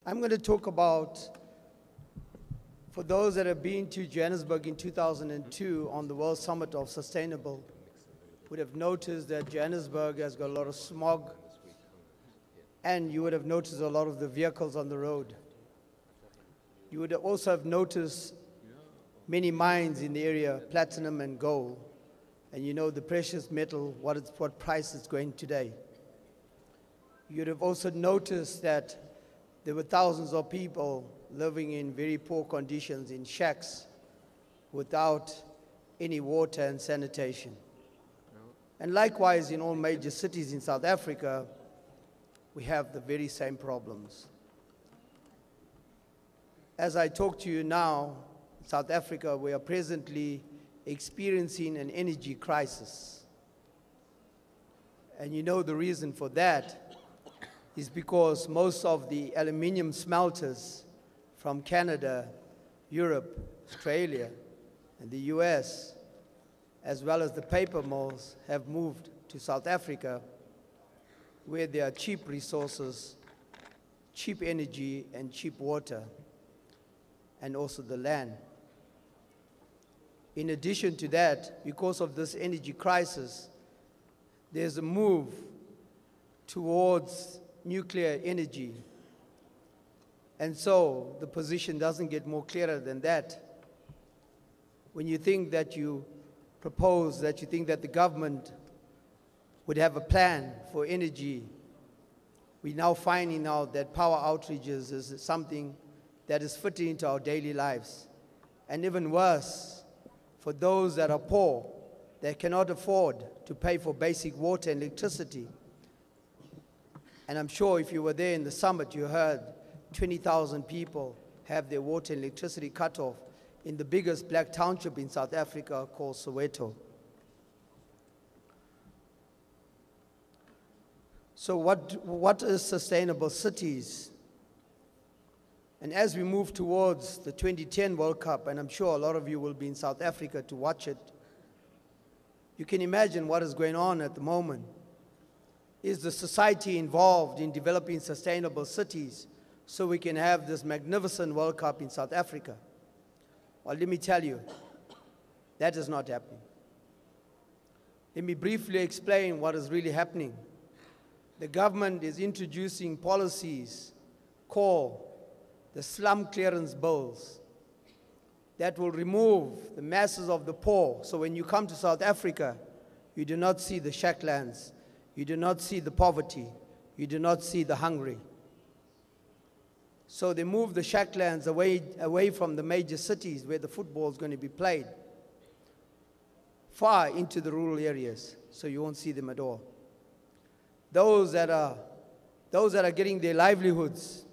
I'm going to talk about, for those that have been to Johannesburg in 2002 on the World Summit of Sustainable, would have noticed that Johannesburg has got a lot of smog, and you would have noticed a lot of the vehicles on the road. You would also have noticed many mines in the area, platinum and gold, and you know the precious metal, what price it's going today. You'd have also noticed that there were thousands of people living in very poor conditions in shacks without any water and sanitation. And likewise, in all major cities in South Africa, we have the very same problems. As I talk to you now, in South Africa, we are presently experiencing an energy crisis. And you know the reason for that is because most of the aluminium smelters from Canada, Europe, Australia, and the US, as well as the paper mills, have moved to South Africa, where there are cheap resources, cheap energy, and cheap water, and also the land. In addition to that, because of this energy crisis, there's a move towards nuclear energy. And so the position doesn't get more clearer than that. When you think that you propose, that you think that the government would have a plan for energy, we're now finding out that power outages is something that is fitting into our daily lives. And even worse, for those that are poor, that cannot afford to pay for basic water and electricity. And I'm sure if you were there in the summit, you heard 20,000 people have their water and electricity cut off in the biggest black township in South Africa called Soweto. So what is sustainable cities? And as we move towards the 2010 World Cup, and I'm sure a lot of you will be in South Africa to watch it, you can imagine what is going on at the moment. Is the society involved in developing sustainable cities so we can have this magnificent World Cup in South Africa? Well, let me tell you, that is not happening. Let me briefly explain what is really happening. The government is introducing policies called the slum clearance bills that will remove the masses of the poor. So when you come to South Africa, you do not see the shacklands. You do not see the poverty. You do not see the hungry. So they move the shacklands away from the major cities where the football is going to be played, far into the rural areas, so you won't see them at all. Those that are getting their livelihoods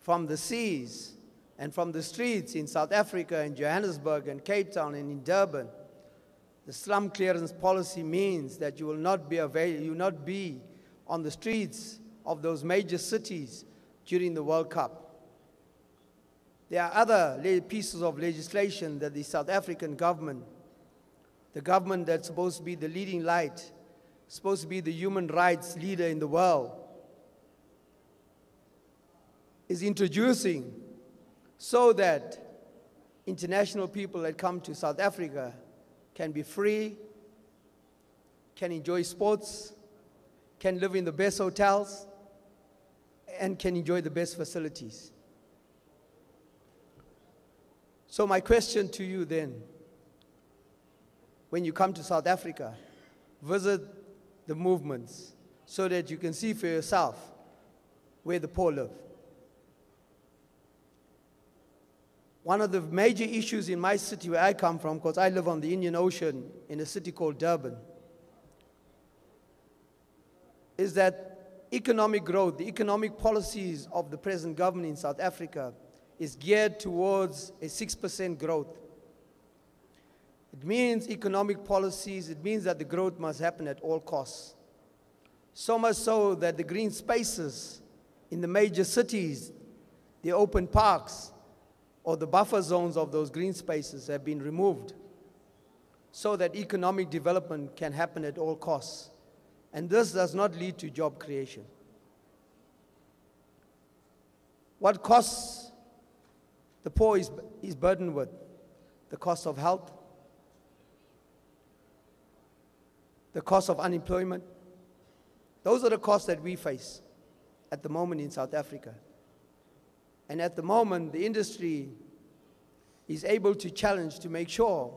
from the seas and from the streets in South Africa and Johannesburg and Cape Town and in Durban, the slum clearance policy means that you will not be on the streets of those major cities during the World Cup. There are other pieces of legislation that the South African government, the government that's supposed to be the leading light, supposed to be the human rights leader in the world, is introducing so that international people that come to South Africa can be free, can enjoy sports, can live in the best hotels, and can enjoy the best facilities. So my question to you then, when you come to South Africa, visit the movements so that you can see for yourself where the poor live. One of the major issues in my city where I come from, because I live on the Indian Ocean in a city called Durban, is that economic growth, the economic policies of the present government in South Africa is geared towards a 6% growth. It means economic policies, it means that the growth must happen at all costs. So much so that the green spaces in the major cities, the open parks, or the buffer zones of those green spaces have been removed so that economic development can happen at all costs. And this does not lead to job creation. What costs the poor is burdened with? The cost of health, the cost of unemployment. Those are the costs that we face at the moment in South Africa. And at the moment, the industry is able to challenge to make sure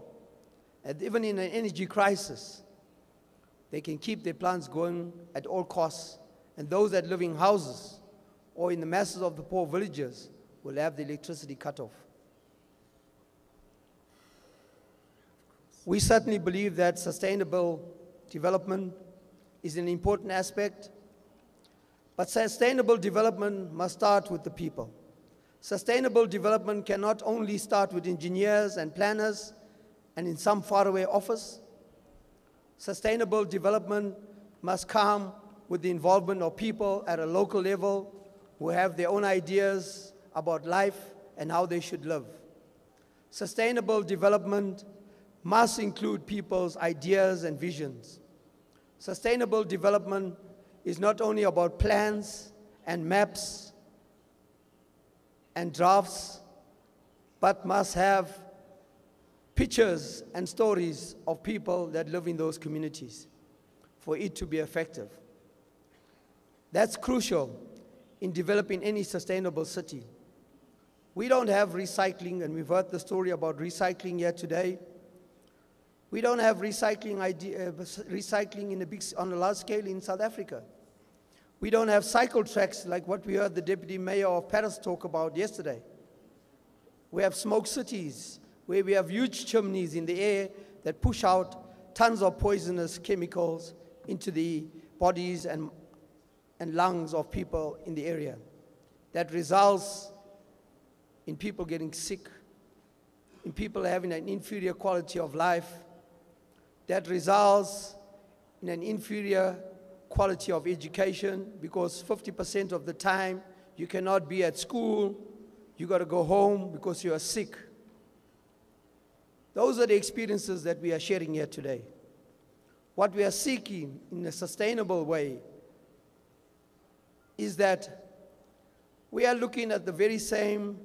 that even in an energy crisis, they can keep their plants going at all costs, and those that live in houses or in the masses of the poor villages will have the electricity cut off. We certainly believe that sustainable development is an important aspect, but sustainable development must start with the people. Sustainable development cannot only start with engineers and planners and in some faraway office. Sustainable development must come with the involvement of people at a local level who have their own ideas about life and how they should live. Sustainable development must include people's ideas and visions. Sustainable development is not only about plans and maps and drafts, but must have pictures and stories of people that live in those communities for it to be effective. That's crucial in developing any sustainable city. We don't have recycling, and we've heard the story about recycling here today. We don't have recycling on a large scale in South Africa. We don't have cycle tracks like what we heard the Deputy Mayor of Paris talk about yesterday. We have smoke cities where we have huge chimneys in the air that push out tons of poisonous chemicals into the bodies and lungs of people in the area. That results in people getting sick, in people having an inferior quality of life. That results in an inferior quality of education, because 50% of the time you cannot be at school, you got to go home because you are sick. Those are the experiences that we are sharing here today. What we are seeking in a sustainable way is that we are looking at the very same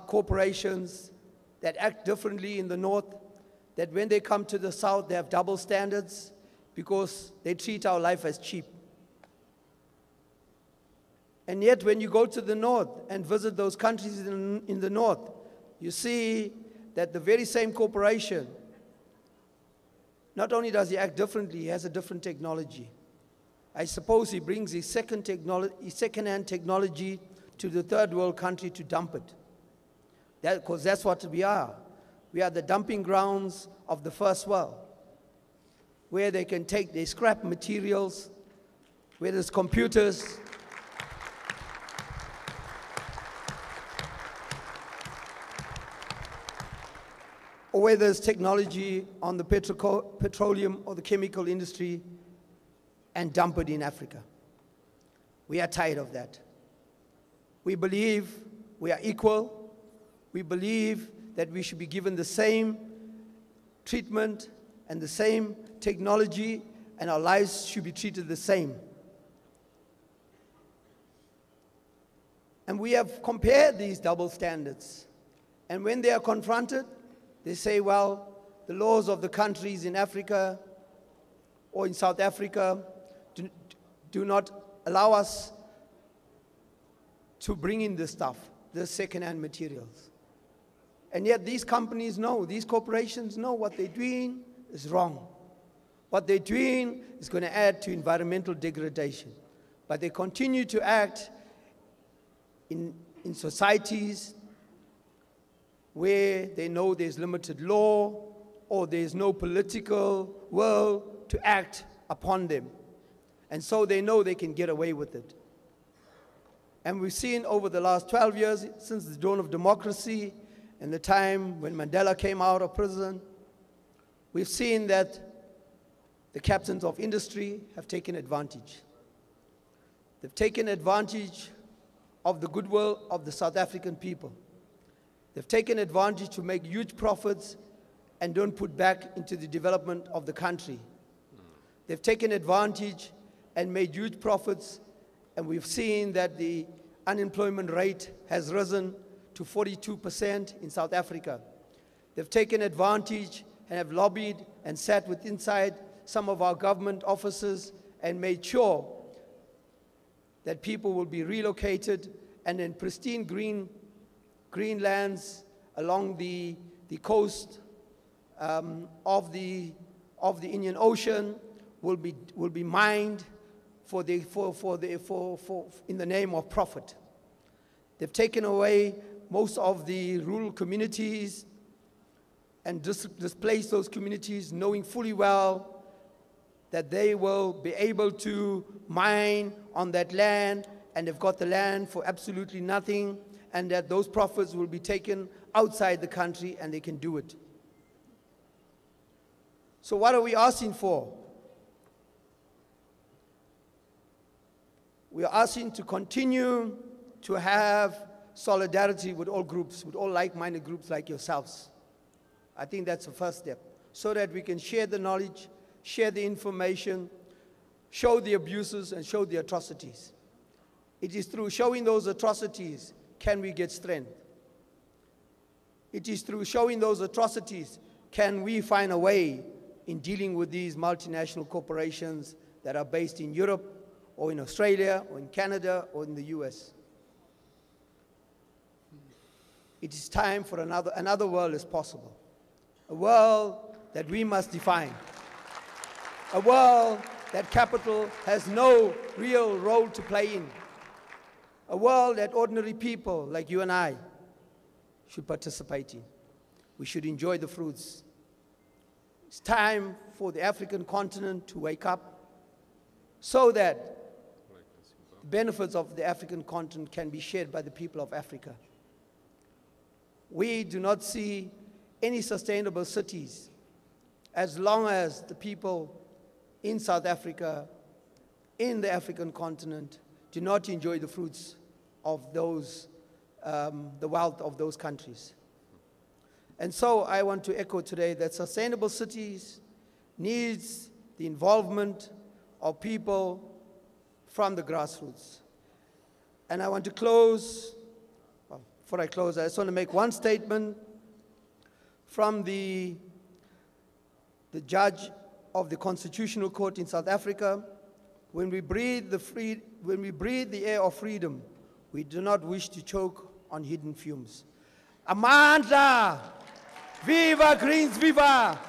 corporations that act differently in the north, that when they come to the south, they have double standards because they treat our life as cheap. And yet, when you go to the north and visit those countries in the north, you see that the very same corporation, not only does he act differently, he has a different technology. I suppose he brings his second-hand technology to the third world country to dump it. Because that's what we are. We are the dumping grounds of the first world, where they can take their scrap materials, where there's computers, or where there's technology on the petroleum or the chemical industry, and dump it in Africa. We are tired of that. We believe we are equal. We believe that we should be given the same treatment and the same technology, and our lives should be treated the same. And we have compared these double standards. And when they are confronted, they say, well, the laws of the countries in Africa or in South Africa do not allow us to bring in this stuff, the second-hand materials. And yet these companies know, these corporations know what they're doing is wrong. What they're doing is going to add to environmental degradation. But they continue to act in societies where they know there's limited law or there's no political will to act upon them. And so they know they can get away with it. And we've seen over the last 12 years, since the dawn of democracy and the time when Mandela came out of prison, we've seen that the captains of industry have taken advantage. They've taken advantage of the goodwill of the South African people. They've taken advantage to make huge profits and don't put back into the development of the country. They've taken advantage and made huge profits, and we've seen that the unemployment rate has risen to 42% in South Africa. They've taken advantage and have lobbied and sat with inside some of our government offices and made sure that people will be relocated and in pristine green lands along the coast of the Indian Ocean will be mined in the name of profit. They've taken away most of the rural communities and displaced those communities, knowing fully well that they will be able to mine on that land, and they've got the land for absolutely nothing, and that those profits will be taken outside the country and they can do it. So what are we asking for? We are asking to continue to have solidarity with all groups, with all like-minded groups like yourselves. I think that's the first step, so that we can share the knowledge, share the information, show the abuses, and show the atrocities. It is through showing those atrocities can we get strength. It is through showing those atrocities can we find a way in dealing with these multinational corporations that are based in Europe, or in Australia, or in Canada, or in the US. It is time for another world is possible. A world that we must define. A world that capital has no real role to play in. A world that ordinary people like you and I should participate in. We should enjoy the fruits. It's time for the African continent to wake up so that the benefits of the African continent can be shared by the people of Africa. We do not see any sustainable cities as long as the people in South Africa, in the African continent, do not enjoy the fruits of those, the wealth of those countries. And so I want to echo today that sustainable cities needs the involvement of people from the grassroots. And I want to close, well, before I close, I just want to make one statement from the judge of the Constitutional Court in South Africa. When we breathe the air of freedom, we do not wish to choke on hidden fumes. Amandla! Viva Greens, viva!